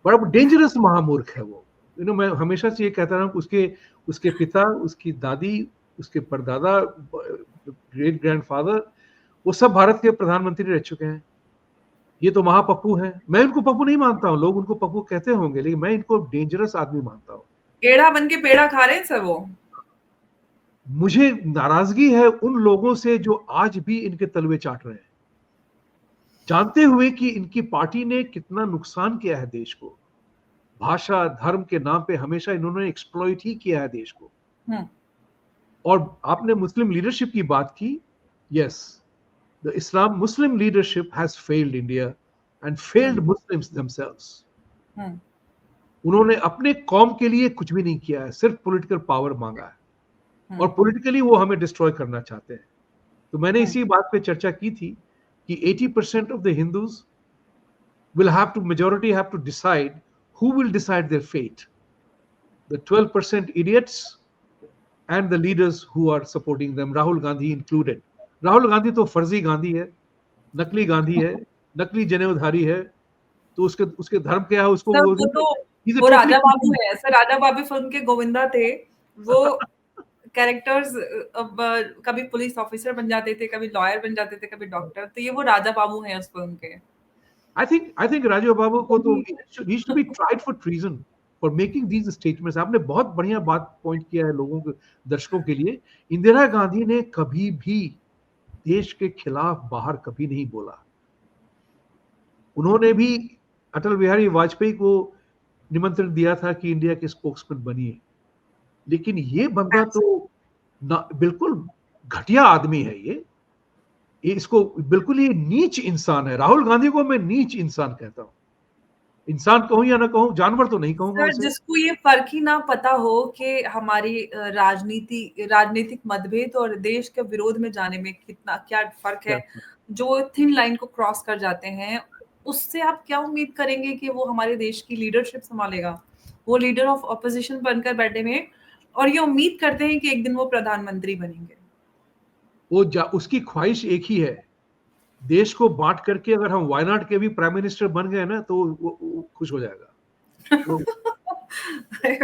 S2: बड़ा डेंजरस महामूर्ख है वो। मैं हमेशा से ये कहता रहा हूँ, उसके उसके पिता, उसकी दादी, उसके परदादा, ग्रेट ग्रैंडफादर, वो सब भारत के प्रधानमंत्री रह चुके हैं। ये तो महापप्पू हैं। मैं इनको पप्पू नहीं मानता हूँ, लोग उनको पप्पू कहते होंगे, लेकिन मैं इनको डेंजरस आदमी मानता हूँ।
S1: एड़ा बन के पेड़ा खा रहे हैं सर वो।
S2: मुझे नाराजगी है उन लोगों से जो आज भी इनके तलवे चाट रहे हैं, जानते हुए कि इनकी पार्टी ने कितना नुकसान किया है देश को। भाषा, धर्म के नाम पे हमेशा इन्होंने एक्सप्लॉइट ही किया है देश को। और आपने मुस्लिम लीडरशिप की बात की। Yes, the Islam Muslim leadership has failed India and failed Muslims themselves. उन्होंने अपने कौम के लिए कुछ भी नहीं किया है, सिर्फ पॉलिटिकल पावर मांगा है और पॉलिटिकली वो हमें डिस्ट्रॉय करना चाहते हैं। तो मैंने इसी बात पे चर्चा की थी कि 80% of the Hindus will have to, majority have to decide who will decide their fate. The 12% idiots and the leaders who are supporting them, Rahul Gandhi included. Rahul Gandhi तो फर्जी गांधी है, नकली गांधी है, नकली जनेऊधारी है। तो उसके उसके धर्म क्या है, उसको
S1: सर वो राजा बाबू है। सर राजा बाबू फिल्म के गोविंदा थे। वो कैरेक्टर्स कभी पुलिस ऑफिसर बन जाते थे, कभी लॉयर बन जाते थे, कभी डॉक्टर। तो ये वो राजा बाबू हैं उस फिल्म के।
S2: I think राजा बाबू को तो he should be tried for treason for making these statements. आपने बहुत बढ़िया बात पॉइंट किया है लोगों के, दर्शकों के लिए। इंदिरा गांधी ने कभी भी देश के खिलाफ बाहर कभी नहीं बोला। उन्होंने भी अटल बिहारी वाजपेयी को निमंत्रण दिया था कि इंडिया के स्पोक्समैन बनिए, लेकिन ये बंदा तो बिल्कुल घटिया आदमी है। ये इसको बिल्कुल ही नीच इंसान है। राहुल गांधी को मैं नीच इंसान कहता हूँ। इंसान कहूं या ना कहूं, जानवर तो नहीं कहूंगा उसे।
S1: जिसको ये फर्क ही ना पता हो कि हमारी राजनीतिक मतभेद और देश के विरोध में जाने में कितना क्या फर्क है, जो थिन लाइन को क्रॉस कर जाते हैं, उससे आप क्या उम्मीद करेंगे कि वो हमारे देश की लीडरशिप संभालेगा? वो लीडर ऑफ ऑपोजिशन बनकर बैठे हुए और ये उम्मीद करते हैं कि एक दिन वो प्रधानमंत्री बनेंगे।
S2: उसकी ख्वाहिश एक ही है, देश को बांट करके अगर हम वायनाड के भी प्राइम मिनिस्टर बन गए ना तो वो खुश हो जाएगा।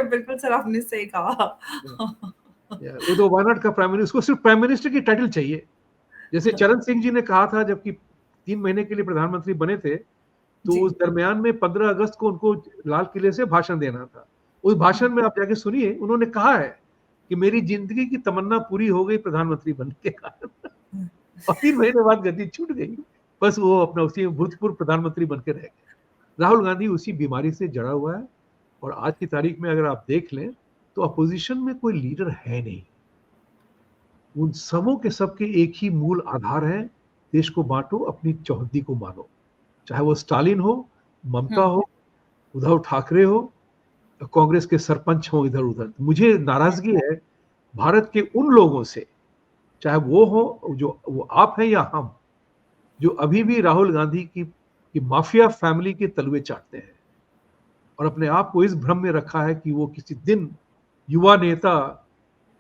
S1: बिल्कुल सर, आपने सही कहा।
S2: वो तो वायनाड का प्राइम मिनिस्टर, उसको सिर्फ प्राइम मिनिस्टर की टाइटल चाहिए। जैसे चरण सिंह जी ने कहा था, जबकि 3 महीने के लिए प्रधानमंत्री बने थे, तो उस दरमियान में 15 अगस्त को उनको लाल किले से भाषण देना था। उस भाषण में आप जाके सुनिए, उन्होंने कहा है कि मेरी जिंदगी की तमन्ना पूरी हो गई प्रधानमंत्री बनने के कारण। और 3 महीने बाद गद्दी छूट गई, बस वो अपना उसी भूतपूर्व प्रधानमंत्री बनकर रह गए। राहुल गांधी उसी बीमारी से जड़ा हुआ है। और आज की तारीख में अगर आप देख लें तो अपोजिशन में कोई लीडर है नहीं। उन सबों के सबके एक ही मूल आधार है, देश को बांटो, अपनी चौहद्दी को मानो। चाहे वो स्टालिन हो, ममता हो, उद्धव ठाकरे हो, कांग्रेस के सरपंच हो इधर उधर। मुझे नाराजगी है भारत के उन लोगों से चाहे वो हो, जो वो आप हैं या हम, जो अभी भी राहुल गांधी की माफिया फैमिली के तलवे चाटते हैं और अपने आप को इस भ्रम में रखा है कि वो किसी दिन युवा नेता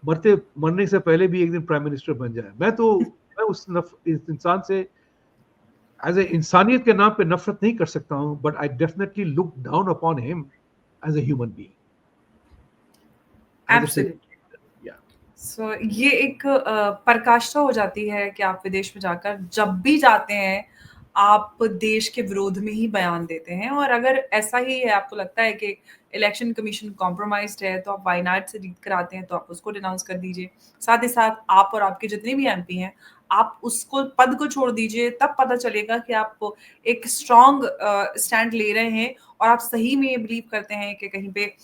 S2: मरने से पहले भी एक दिन प्राइम मिनिस्टर बन जाए। मैं इस इंसान से एज ए इंसानियत के नाम पे नफरत नहीं कर सकता हूं, but I definitely look down upon him as a human being, as a
S1: absolutely. So ये एक पराकाष्ठा हो जाती है कि आप विदेश में जाकर जब भी जाते हैं, आप देश के विरोध में ही बयान देते हैं और अगर ऐसा ही है, आपको लगता है कि इलेक्शन कमीशन कॉम्प्रोमाइज़्ड है, तो आप वायनाड से जीत कर आते हैं, तो आप उसको डिनाउंस कर दीजिए। साथ ही साथ आप और आपके जितने भी एमपी हैं, आप उसको पद को छोड़ दीजिए, तब पता चलेगा कि आप एक स्ट्रॉन्ग स्टैंड ले रहे हैं और आप सही में ये बिलीव करते हैं कि कहीं पे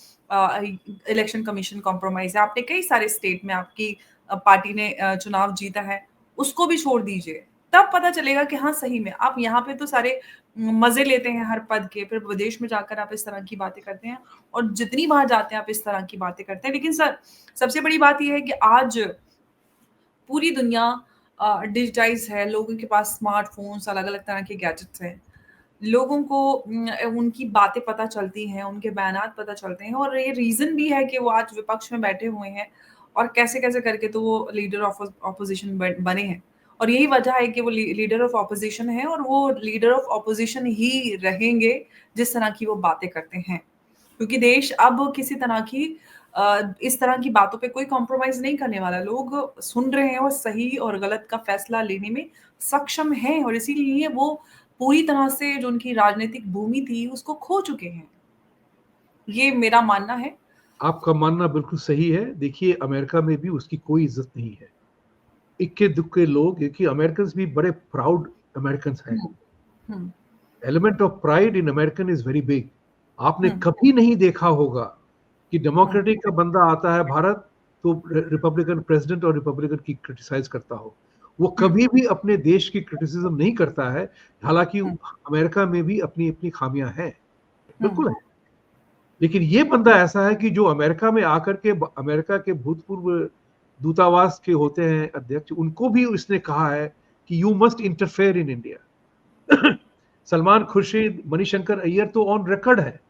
S1: इलेक्शन कमीशन कॉम्प्रोमाइज़ है। आपने कई सारे स्टेट में आपकी पार्टी ने चुनाव जीता है, उसको भी छोड़ दीजिए। तब पता चलेगा कि हाँ, सही में आप यहाँ पे तो सारे मज़े लेते हैं हर पद के, फिर विदेश में जाकर आप इस तरह की बातें करते हैं और जितनी बार जाते हैं आप इस तरह की बातें करते हैं। लेकिन सर, सबसे बड़ी बात ये है कि आज पूरी दुनिया डिजिटाइज़ है, लोगों के पास स्मार्टफ़ोन्स, अलग-अलग तरह के गैजेट्स हैं। लोगों को उनकी बातें पता चलती हैं, उनके बयानात पता चलते हैं और ये रीज़न भी है कि वो आज विपक्ष में बैठे हुए हैं और कैसे-कैसे करके तो वो लीडर ऑफ ऑपोज़िशन बने हैं। और यही वजह है कि वो लीडर ऑफ ऑपोज़िशन हैं और वो लीडर ऑफ ऑपोज़िशन ही रहेंगे, जिस तरह की वो बातें करते हैं। क्योंकि देश अब किसी तरह की इस तरह की बातों पे कोई कॉम्प्रोमाइज़ नहीं करने वाला। लोग सुन रहे हैं और सही और गलत का फैसला लेने में सक्षम हैं और इसीलिए वो पूरी तरह से जो उनकी राजनीतिक भूमि थी, उसको खो चुके हैं। ये मेरा मानना है।
S2: आपका मानना बिल्कुल सही है। देखिए, अमेरिका में भी उसकी कोई इज्जत नहीं है। इक्के-दुक्के लोग, देखिए अमेरिकन्स भी बड़े प्राउड अमेरिकन्स हैं।
S1: Hmm, hmm,
S2: element of pride in American is very big. आपने
S1: हुँ,
S2: कभी नहीं देखा होगा कि
S1: हुँ,
S2: डेमोक्रेटिक का बंदा आता है भारत तो रिपब्लिकन प्रेसिडेंट और रिपब्लिकन की क्रिटिसाइज करता हो। वो
S1: हुँ,
S2: कभी भी अपने देश की क्रिटिसिज्म नहीं करता है। हालांकि
S1: हुँ,
S2: अमेरिका में भी अपनी अपनी खामियां हैं,
S1: हुँ,
S2: बिल्कुल है। लेकिन ये बंदा ऐसा है कि जो अमेरिका में आकर के अमेरिका के भूतपूर्व दूतावास के होते हैं अध्यक्ष, उनको भी उसने कहा है कि you must interfere in India. Salman Khurshid, Manishankar Iyer तो ऑन रिकॉर्ड है,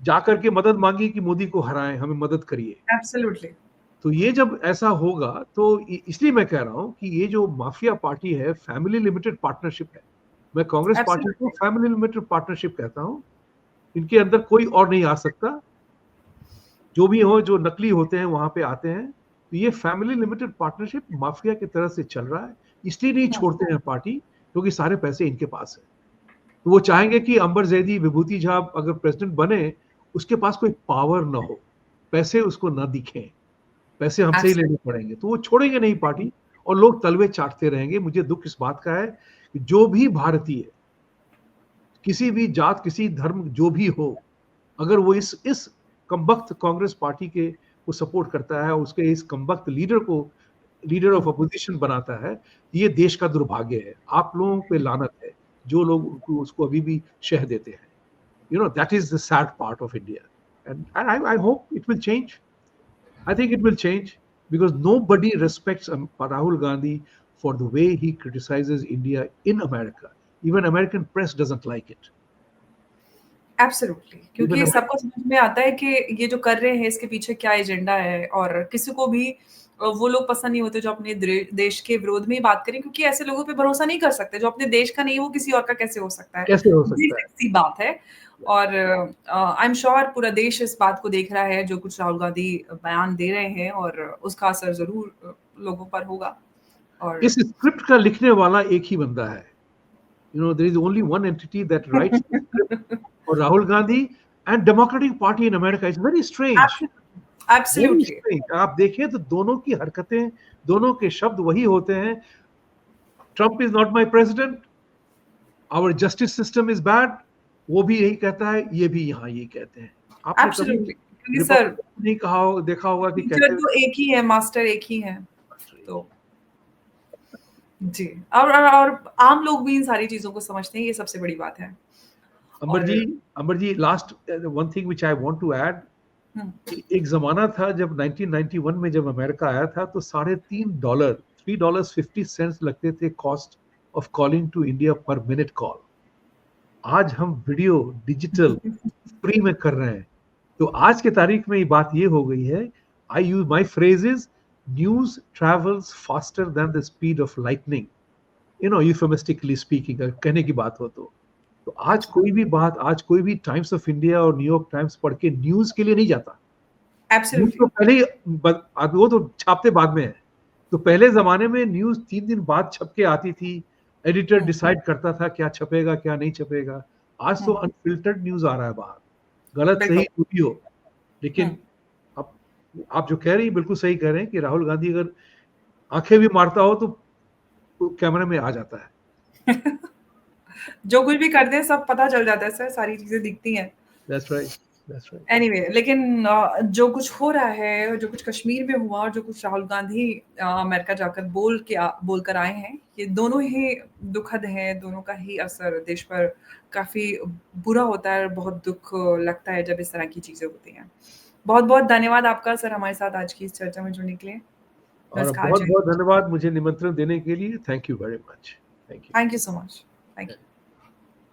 S2: जाकर के मदद मांगी कि मोदी को हराएं, हमें मदद करिए।
S1: एब्सोल्युटली।
S2: तो ये जब ऐसा होगा तो इसलिए मैं कह रहा हूं कि ये जो माफिया पार्टी है, फैमिली लिमिटेड पार्टनरशिप है। मैं कांग्रेस पार्टी को
S1: एब्सोल्युटली।
S2: फैमिली लिमिटेड पार्टनरशिप कहता हूं। इनके अंदर कोई और नहीं आ सकता। जो भी हो, जो नकली होते हैं वहां पे आते हैं। तो ये फैमिली लिमिटेड पार्टनरशिप माफिया की तरह से चल रहा है। इसलिए नहीं
S1: हुँ,
S2: छोड़ते हैं पार्टी, क्योंकि सारे पैसे इनके पास है। तो वो चाहेंगे कि अंबर जैदी, विभूति झा अगर प्रेसिडेंट बने, उसके पास कोई पावर ना हो, पैसे उसको ना दिखें, पैसे हमसे ही लेने
S1: एब्सोल्युटली।
S2: पड़ेंगे, तो वो छोड़ेंगे नहीं पार्टी और लोग तलवे चाटते रहेंगे। मुझे दुख इस बात का है कि जो भी भारतीय, किसी भी जात, किसी धर्म, जो भी हो, अगर वो इस कमबख्त कांग्रेस पार्टी के को सपोर्ट करता है और उसके इस कमबख्त लीडर को लीडर
S1: हुँ,
S2: ऑफ अपोजिशन बनाता है, ये देश का दुर्भाग्य है। आप लोगों पे लानत है, जो लोग उसको अभी भी शह देते हैं। That is the sad part of India, and I hope it will change. I think it will change because nobody respects Rahul Gandhi for the way he criticizes India in America. Even American press doesn't like it.
S1: Absolutely.
S2: Even
S1: क्योंकि सबको समझ में आता है कि ये जो कर रहे हैं इसके पीछे क्या एजेंडा है और किसी को भी वो लोग पसंद नहीं होते जो अपने देश के विरोध में ही बात करें क्योंकि ऐसे लोगों पे भरोसा नहीं कर सकते। जो अपने देश का नहीं है वो किसी और का कैसे हो सकता है?
S2: कैसे हो सकता है?
S1: बेसिक सी बात है और आई एम श्योर पूरा देश इस बात को देख रहा है जो कुछ राहुल गांधी बयान दे रहे हैं और उसका असर ज़रूर लोगों पर होगा
S2: इस
S1: और
S2: स्क्रिप्ट का लिखने वाला एक ही बंदा है। There is only one entity that writes the script for Rahul Gandhi and Democratic Party in America. It's very strange. Very
S1: absolutely.
S2: Strange. आप देखें तो दोनों की हरकतें, दोनों के शब्द वही होते हैं। Trump is not my president, our justice system is bad. वो भी यही कहता है, ये भी यहाँ यही कहते हैं। आपने कभी
S1: एब्सोल्युटली क्योंकि सर
S2: रिपब्लिकन नहीं देखा होगा कि
S1: टीचर
S2: कहते
S1: तो एक ही है, मास्टर एक ही है। तो जी, और आम लोग भी इन सारी चीज़ों को समझते हैं, ये सबसे बड़ी बात है।
S2: अंबर जी,
S1: और
S2: Amber ji, last one thing which I want to add,
S1: hmm.
S2: एक ज़माना था जब 1991 में जब अमेरिका आया था तो $3.50 $3.50 लगते थे cost of calling to India per minute call. आज हम वीडियो डिजिटल फ्री में कर रहे हैं। तो आज के तारीख में ये बात ये हो गई है, I use my phrase is news travels faster than the speed of lightning, you know euphemistically speaking, अगर कहने की बात हो तो। तो आज
S1: अच्छा,
S2: कोई भी बात, आज कोई भी टाइम्स ऑफ इंडिया और न्यूयॉर्क टाइम्स पढ़ के न्यूज़ के लिए नहीं जाता। News
S1: absolutely.
S2: तो पहले ही अब वो तो छापते बाद में है। तो पहले ज़माने में न्यूज़ 3 दिन बाद छप के आती थी, एडिटर
S1: हुँ,
S2: डिसाइड करता था क्या छपेगा, क्या नहीं छपेगा। आज तो
S1: हुँ,
S2: अनफ़िल्टर्ड न्यूज़ आ रहा है बाहर, गलत सही
S1: बिल्कुल।
S2: जो भी हो।
S1: हुँ।
S2: लेकिन अब आप जो कह रही हैं बिल्कुल सही कह रहे हैं कि राहुल गांधी अगर आँखें भी मारता हो तो कैमरे में आ जाता है।
S1: जो कुछ भी करते हैं सब पता चल जाता है सर, सारी चीज़ें दिखती हैं।
S2: That's right, that's right.
S1: Anyway लेकिन जो कुछ हो रहा है, जो कुछ कश्मीर में हुआ और जो कुछ राहुल गांधी अमेरिका जाकर बोल कर आए हैं, ये दोनों ही दुखद हैं, दोनों का ही असर देश पर काफ़ी बुरा होता है और बहुत दुःख लगता है जब इस तरह की चीज़ें होती हैं। बहुत-बहुत धन्यवाद आपका सर हमारे साथ आज की इस चर्चा में जुड़ने के लिए।
S2: और
S1: नमस्कार जी।
S2: बहुत-बहुत धन्यवाद मुझे निमंत्रण देने के लिए। Thank you very much. Thank you.
S1: Thank you so much. Thank you.